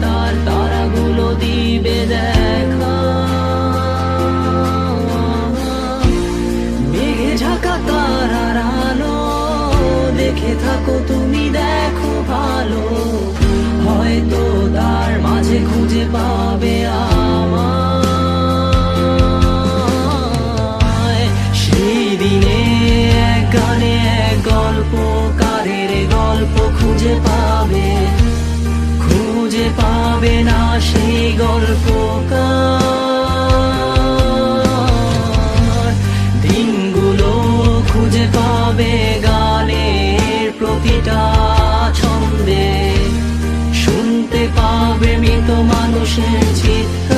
তার তারাগুলো দিবে দেখা। মেঘে ঢাকা তারার আলো দেখে থাকো তুমি, দেখো ভালো, হয়তো তার মাঝে খুঁজে পাবে আমায়। সেই দিনে এক গানে এক গল্পকারের গল্প খুঁজে পাবে, খুঁজে পাবে না সেই গল্পকার। দিনগুলো খুঁজে পাবে গানের প্রতিটা ছন্দে, শুনতে পাবে মৃত মানুষের চিৎকার।